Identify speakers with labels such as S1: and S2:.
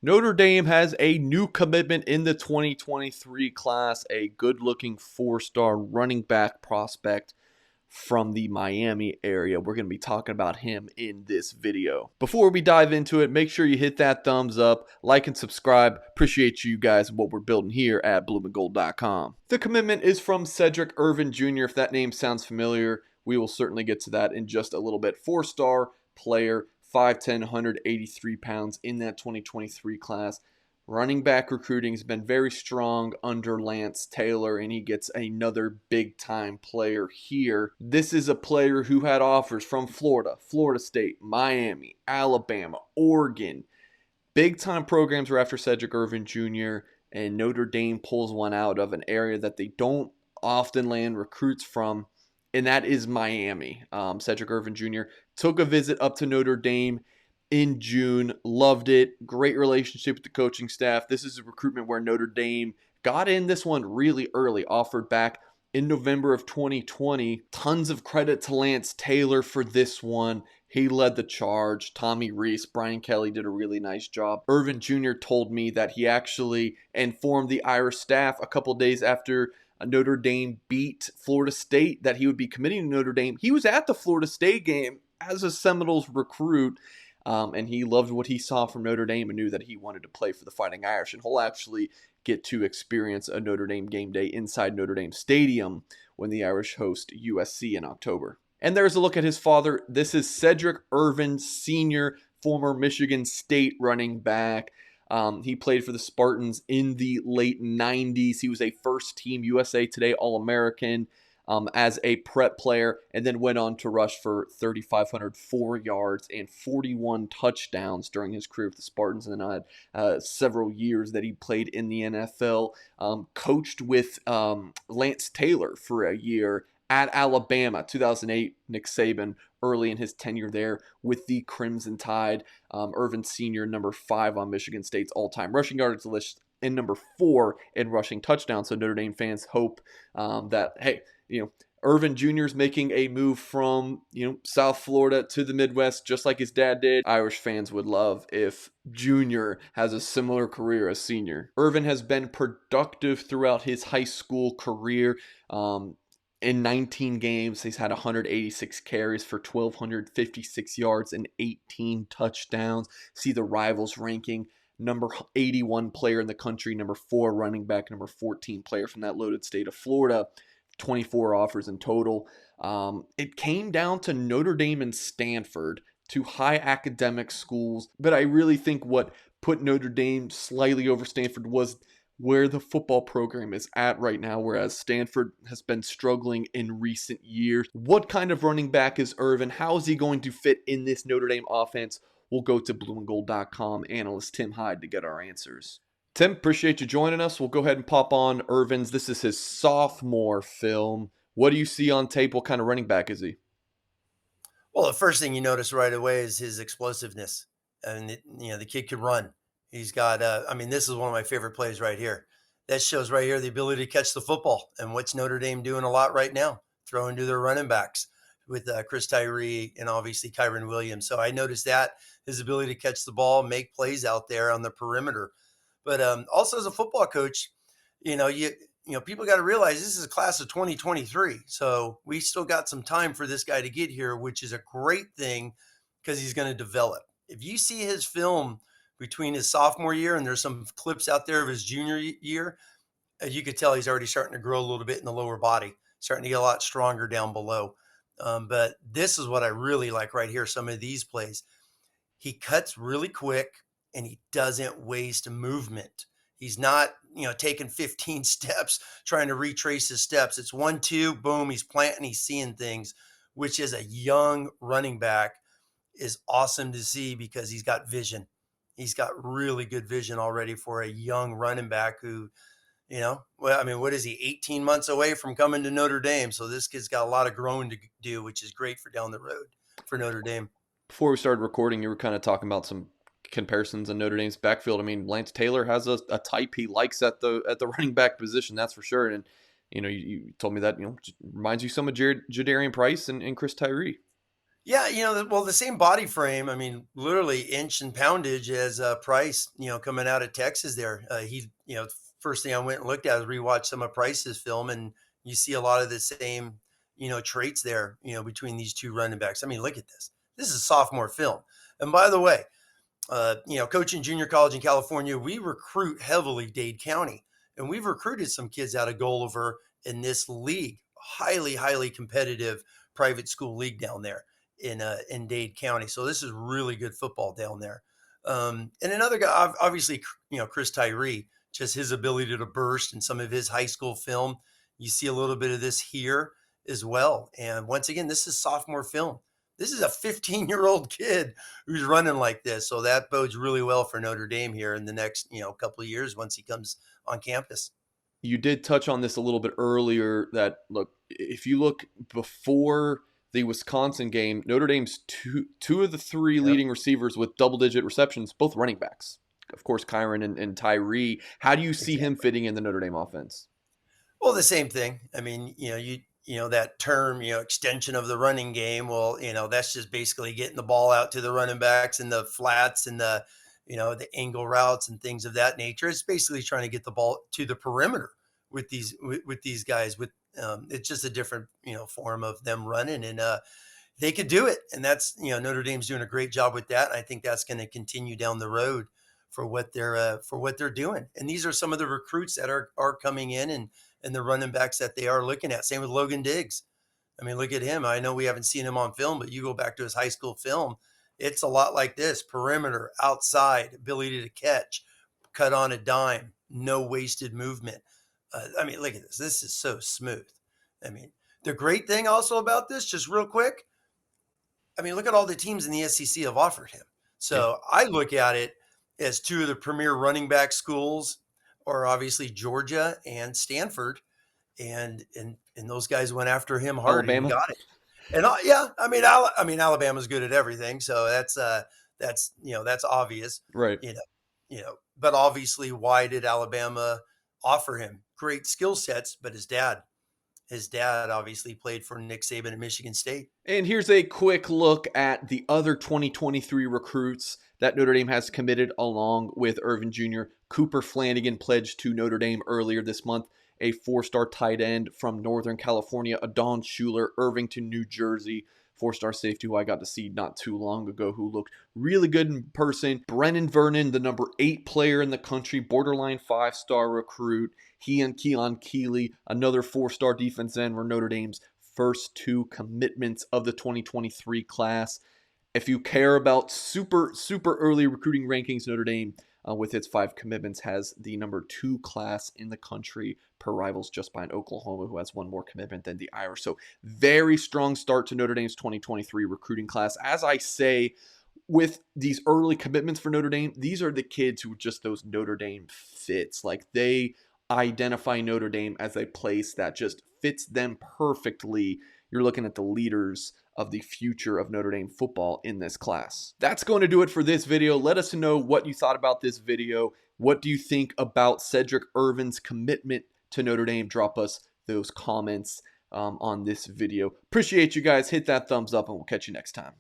S1: Notre Dame has a new commitment in the 2023 class, a good-looking four-star running back prospect from the Miami area. We're going to be talking about him in this video. Before we dive into it, make sure you hit that thumbs up, like and subscribe. Appreciate you guys and what we're building here at blueandgold.com. The commitment is from Cedric Irvin Jr. If that name sounds familiar, we will certainly get to that in just a little bit. Four-star player, 5'10", 183 pounds in that 2023 class. Running back recruiting has been very strong under Lance Taylor, and he gets another big-time player here. This is a player who had offers from Florida, Florida State, Miami, Alabama, Oregon. Big-time programs were after Sedrick Irvin Jr., and Notre Dame pulls one out of an area that they don't often land recruits from, and that is Miami. Cedric Irvin Jr. took a visit up to Notre Dame in June, loved it, great relationship with the coaching staff. This is a recruitment where Notre Dame got in this one really early, offered back in November of 2020. Tons of credit to Lance Taylor for this one. He led the charge. Tommy Reese, Brian Kelly did a really nice job. Irvin Jr. told me that he actually informed the Irish staff a couple days after Notre Dame beat Florida State that he would be committing to Notre Dame. He was at the Florida State game as a Seminoles recruit, and he loved what he saw from Notre Dame and knew that he wanted to play for the Fighting Irish. And he'll actually get to experience a Notre Dame game day inside Notre Dame Stadium when the Irish host USC in October. And there's a look at his father. This is Cedric Irvin Sr., former Michigan State running back. He played for the Spartans in the late 90s. He was a first-team USA Today All-American as a prep player, and then went on to rush for 3,504 yards and 41 touchdowns during his career with the Spartans. And then had several years that he played in the NFL. Coached with Lance Taylor for a year at Alabama, 2008, Nick Saban, early in his tenure there with the Crimson Tide. Irvin Sr., number 5 on Michigan State's all-time rushing yards list, and number 4 in rushing touchdowns. So Notre Dame fans hope that, hey, Irvin Jr. is making a move from, South Florida to the Midwest, just like his dad did. Irish fans would love if Jr. has a similar career as Sr. Irvin has been productive throughout his high school career. In 19 games, he's had 186 carries for 1,256 yards and 18 touchdowns. See the rivals ranking. Number 81 player in the country, number 4 running back, number 14 player from that loaded state of Florida. 24 offers in total. It came down to Notre Dame and Stanford, two high academic schools. But I really think what put Notre Dame slightly over Stanford was where the football program is at right now, whereas Stanford has been struggling in recent years. What kind of running back is Irvin? How is he going to fit in this Notre Dame offense? We'll go to blueandgold.com analyst Tim Hyde to get our answers. Tim, appreciate you joining us. We'll go ahead and pop on Irvin's. This is his sophomore film. What do you see on tape? What kind of running back is he?
S2: Well, the first thing you notice right away is his explosiveness. And, the kid can run. He's got, this is one of my favorite plays right here. That shows right here the ability to catch the football. And what's Notre Dame doing a lot right now? Throwing to their running backs with Chris Tyree and obviously Kyron Williams. So I noticed that, his ability to catch the ball, make plays out there on the perimeter. But also as a football coach, people got to realize this is a class of 2023. So we still got some time for this guy to get here, which is a great thing because he's going to develop. If you see his film between his sophomore year, and there's some clips out there of his junior year, you could tell he's already starting to grow a little bit in the lower body, starting to get a lot stronger down below. But this is what I really like right here. Some of these plays, he cuts really quick and he doesn't waste movement. He's not, taking 15 steps, trying to retrace his steps. It's 1, 2, boom, he's planting, he's seeing things, which is a young running back is awesome to see because he's got vision. He's got really good vision already for a young running back who, what is he, 18 months away from coming to Notre Dame. So this kid's got a lot of growing to do, which is great for down the road for Notre Dame.
S1: Before we started recording, you were kind of talking about some comparisons in Notre Dame's backfield. Lance Taylor has a type he likes at the running back position, that's for sure. And you told me that reminds you some of Jadarian Price and Chris Tyree.
S2: Yeah, well, the same body frame. I mean, literally inch and poundage as Price. Coming out of Texas, there, first thing I went and looked at was rewatched some of Price's film, and you see a lot of the same, traits there. Between these two running backs. I mean, look at this. This is sophomore film. And by the way, coaching junior college in California, we recruit heavily Dade County, and we've recruited some kids out of Gulliver in this league, highly, highly competitive private school league down there in Dade County. So this is really good football down there. And another guy, obviously, Chris Tyree, just his ability to burst and some of his high school film. You see a little bit of this here as well. And once again, this is sophomore film. This is a 15-year-old kid who's running like this. So that bodes really well for Notre Dame here in the next, couple of years once he comes on campus.
S1: You did touch on this a little bit earlier that, look, if you look before the Wisconsin game, Notre Dame's two of the three
S2: Yep,
S1: leading receivers with double-digit receptions, both running backs. Of course, Kyron and Tyree. How do you see him
S2: exactly.
S1: fitting in the Notre Dame offense?
S2: Well, the same thing. I mean, that term, extension of the running game. Well, that's just basically getting the ball out to the running backs and the flats and the angle routes and things of that nature. It's basically trying to get the ball to the perimeter with these guys. It's just a different form of them running, and they could do it. And that's Notre Dame's doing a great job with that. I think that's going to continue down the road for what they're doing. And these are some of the recruits that are coming in and the running backs that they are looking at. Same with Logan Diggs. I mean, look at him. I know we haven't seen him on film, but you go back to his high school film, it's a lot like this: perimeter, outside, ability to catch, cut on a dime, no wasted movement. I mean, look at this. This is so smooth. I mean, the great thing also about this, just real quick, I mean, look at all the teams in the SEC have offered him.
S1: Yeah.
S2: So I look at it as two of the premier running back schools are obviously Georgia and Stanford, and those guys went after him hard, and he
S1: Alabama?
S2: got it. And yeah, I mean, Alabama's good at everything, so that's obvious,
S1: Right.
S2: you know, But obviously, why did Alabama offer him great skill sets? But his dad obviously played for Nick Saban at Michigan State.
S1: And here's a quick look at the other 2023 recruits that Notre Dame has committed along with Irvin Jr. Cooper Flanagan pledged to Notre Dame earlier this month, a four-star tight end from Northern California, Adon Schuler, Irvington, New Jersey, four-star safety who I got to see not too long ago, who looked really good in person. Brennan Vernon, the number 8 player in the country, borderline 5-star recruit. He and Keon Keeley, another 4-star defense end, were Notre Dame's first 2 commitments of the 2023 class. If you care about super early recruiting rankings, Notre Dame, with its 5 commitments, has the number 2 class in the country, per rivals just behind Oklahoma, who has 1 more commitment than the Irish. So very strong start to Notre Dame's 2023 recruiting class. As I say, with these early commitments for Notre Dame, these are the kids who are just those Notre Dame fits. Like, they identify Notre Dame as a place that just fits them perfectly. You're looking at the leaders of the future of Notre Dame football in this class. That's going to do it for this video. Let us know what you thought about this video. What do you think about Cedric Irvin's commitment to Notre Dame? Drop us those comments on this video. Appreciate you guys. Hit that thumbs up, and we'll catch you next time.